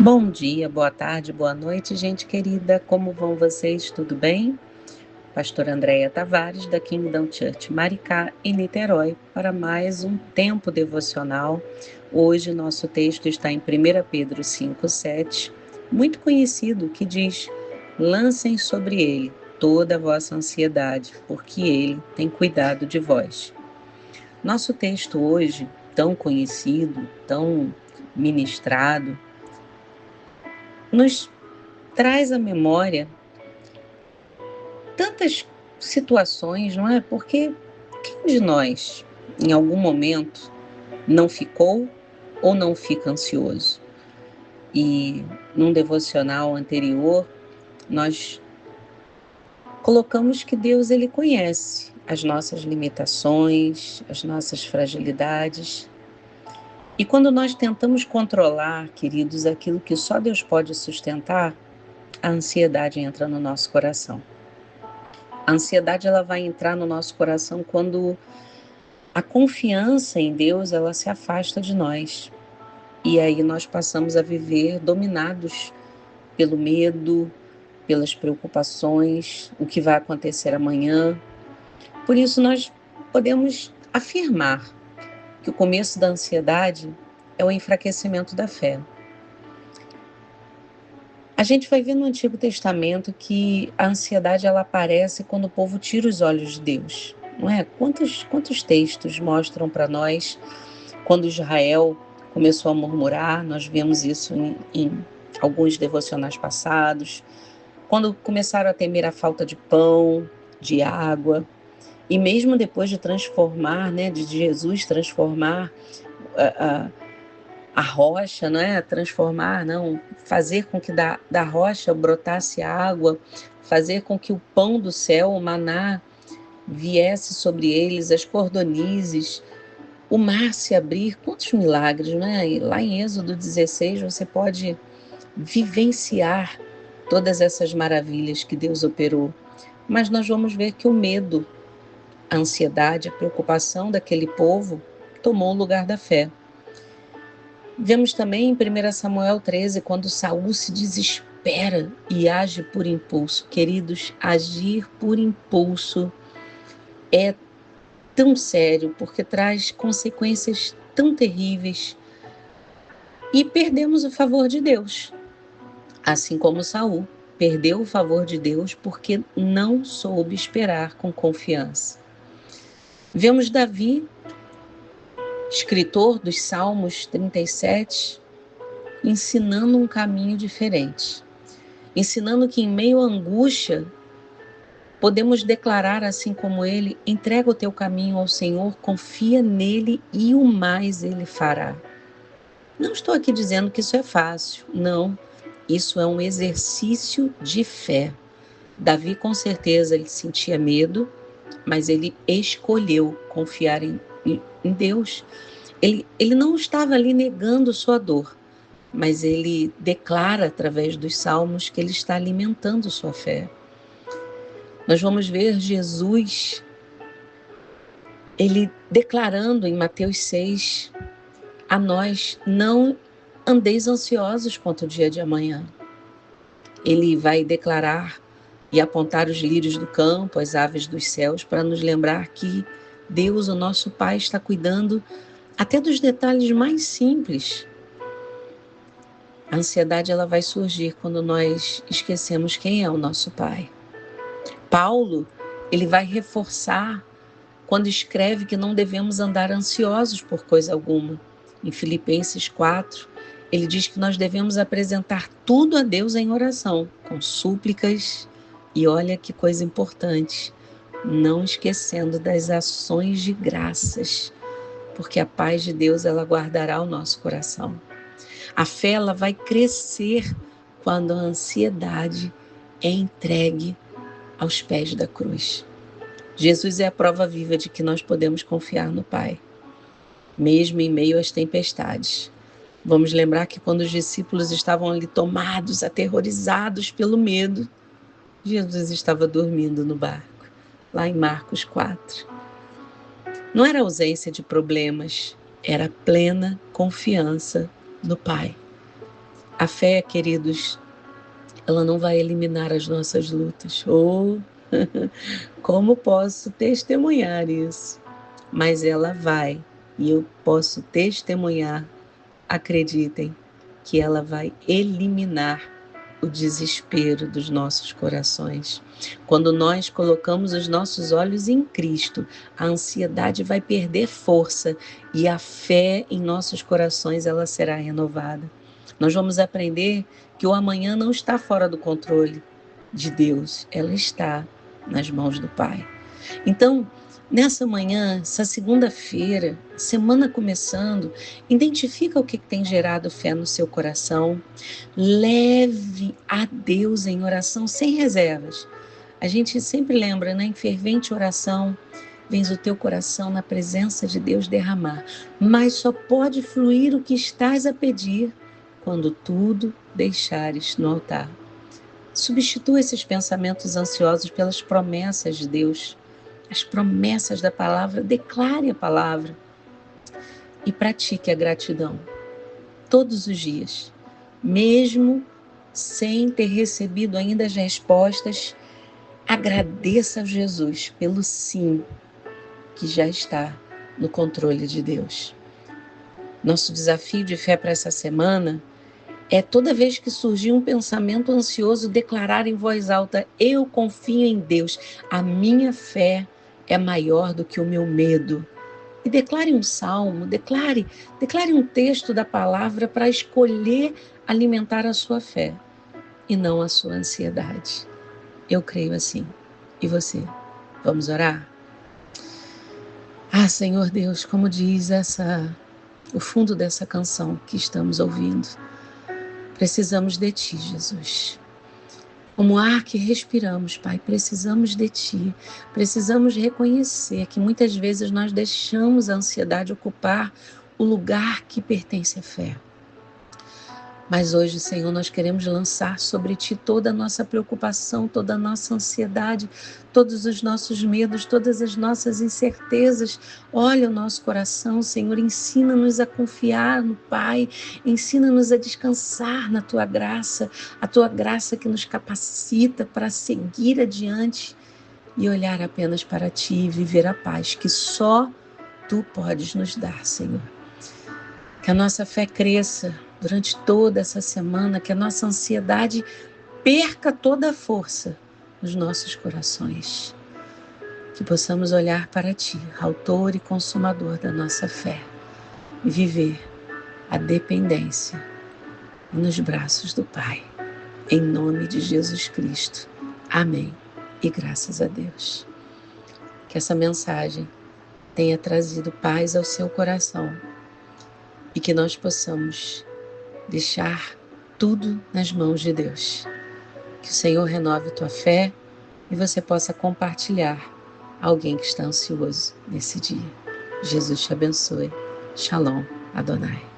Bom dia, boa tarde, boa noite, gente querida. Como vão vocês? Tudo bem? Pastora Andréia Tavares, da Kingdom Church Maricá, em Niterói, para mais um tempo devocional. Hoje nosso texto está em 1 Pedro 5,7, muito conhecido, que diz: lancem sobre ele toda a vossa ansiedade, porque ele tem cuidado de vós. Nosso texto hoje, tão conhecido, tão ministrado, nos traz à memória tantas situações, não é? Porque quem de nós, em algum momento, não ficou ou não fica ansioso? E num devocional anterior, nós colocamos que Deus, ele conhece as nossas limitações, as nossas fragilidades. E quando nós tentamos controlar, queridos, aquilo que só Deus pode sustentar, a ansiedade entra no nosso coração. A ansiedade, ela vai entrar no nosso coração quando a confiança em Deus, ela se afasta de nós. E aí nós passamos a viver dominados pelo medo, pelas preocupações, o que vai acontecer amanhã. Por isso nós podemos afirmar que o começo da ansiedade é o enfraquecimento da fé. A gente vai ver no Antigo Testamento que a ansiedade, ela aparece quando o povo tira os olhos de Deus, não é? Quantos textos mostram para nós quando Israel começou a murmurar? Nós vemos isso em alguns devocionais passados, quando começaram a temer a falta de pão, de água, e mesmo depois de transformar, né, de Jesus transformar a rocha, né? Transformar, não, fazer com que da rocha brotasse água, fazer com que o pão do céu, o maná, viesse sobre eles, as cordonizes, o mar se abrir. Quantos milagres, né? E lá em Êxodo 16 você pode vivenciar todas essas maravilhas que Deus operou. Mas nós vamos ver que o medo, a ansiedade, a preocupação daquele povo tomou o lugar da fé. Vemos também em 1 Samuel 13, quando Saul se desespera e age por impulso. Queridos, agir por impulso é tão sério, porque traz consequências tão terríveis. E perdemos o favor de Deus, assim como Saul perdeu o favor de Deus porque não soube esperar com confiança. Vemos Davi, escritor dos Salmos 37, ensinando um caminho diferente, ensinando que em meio à angústia podemos declarar assim como ele: entrega o teu caminho ao Senhor, confia nele e o mais ele fará. Não estou aqui dizendo que isso é fácil, não, isso é um exercício de fé. Davi, com certeza, ele sentia medo, mas ele escolheu confiar em Deus. Ele não estava ali negando sua dor, mas ele declara através dos salmos que ele está alimentando sua fé. Nós vamos ver Jesus, ele declarando em Mateus 6 a nós: não andeis ansiosos quanto o dia de amanhã. Ele vai declarar e apontar os lírios do campo, as aves dos céus, para nos lembrar que Deus, o nosso Pai, está cuidando até dos detalhes mais simples. A ansiedade, ela vai surgir quando nós esquecemos quem é o nosso Pai. Paulo, ele vai reforçar quando escreve que não devemos andar ansiosos por coisa alguma. Em Filipenses 4, ele diz que nós devemos apresentar tudo a Deus em oração, com súplicas, e olha que coisa importante, não esquecendo das ações de graças, porque a paz de Deus, ela guardará o nosso coração. A fé, ela vai crescer quando a ansiedade é entregue aos pés da cruz. Jesus é a prova viva de que nós podemos confiar no Pai, mesmo em meio às tempestades. Vamos lembrar que quando os discípulos estavam ali tomados, aterrorizados pelo medo, Jesus estava dormindo no barco, lá em Marcos 4. Não era ausência de problemas, era plena confiança no Pai. A fé, queridos, ela não vai eliminar as nossas lutas. Como posso testemunhar isso? Mas ela vai, e eu posso testemunhar, acreditem, que ela vai eliminar o desespero dos nossos corações. Quando nós colocamos os nossos olhos em Cristo, a ansiedade vai perder força e a fé em nossos corações ela será renovada. Nós vamos aprender que o amanhã não está fora do controle de Deus, ela está nas mãos do Pai. Então, nessa manhã, essa segunda-feira, semana começando, identifica o que tem gerado fé no seu coração. Leve a Deus em oração sem reservas. A gente sempre lembra, né? Em fervente oração, vens o teu coração na presença de Deus derramar. Mas só pode fluir o que estás a pedir quando tudo deixares no altar. Substitua esses pensamentos ansiosos pelas promessas de Deus. As promessas da palavra, declare a palavra e pratique a gratidão todos os dias, mesmo sem ter recebido ainda as respostas. Agradeça a Jesus pelo sim que já está no controle de Deus. Nosso desafio de fé para essa semana é toda vez que surgir um pensamento ansioso, declarar em voz alta: eu confio em Deus, a minha fé é maior do que o meu medo. E declare um salmo, declare um texto da palavra para escolher alimentar a sua fé e não a sua ansiedade. Eu creio assim. E você? Vamos orar? Senhor Deus, como diz o fundo dessa canção que estamos ouvindo, precisamos de Ti, Jesus. Como ar que respiramos, Pai, precisamos de Ti. Precisamos reconhecer que muitas vezes nós deixamos a ansiedade ocupar o lugar que pertence à fé. Mas hoje, Senhor, nós queremos lançar sobre Ti toda a nossa preocupação, toda a nossa ansiedade, todos os nossos medos, todas as nossas incertezas. Olha o nosso coração, Senhor, ensina-nos a confiar no Pai, ensina-nos a descansar na Tua graça, a Tua graça que nos capacita para seguir adiante e olhar apenas para Ti e viver a paz que só Tu podes nos dar, Senhor. Que a nossa fé cresça durante toda essa semana, que a nossa ansiedade perca toda a força nos nossos corações. Que possamos olhar para Ti, autor e consumador da nossa fé, e viver a dependência nos braços do Pai. Em nome de Jesus Cristo. Amém. E graças a Deus. Que essa mensagem tenha trazido paz ao seu coração e que nós possamos deixar tudo nas mãos de Deus. Que o Senhor renove tua fé e você possa compartilhar alguém que está ansioso nesse dia. Jesus te abençoe. Shalom, Adonai.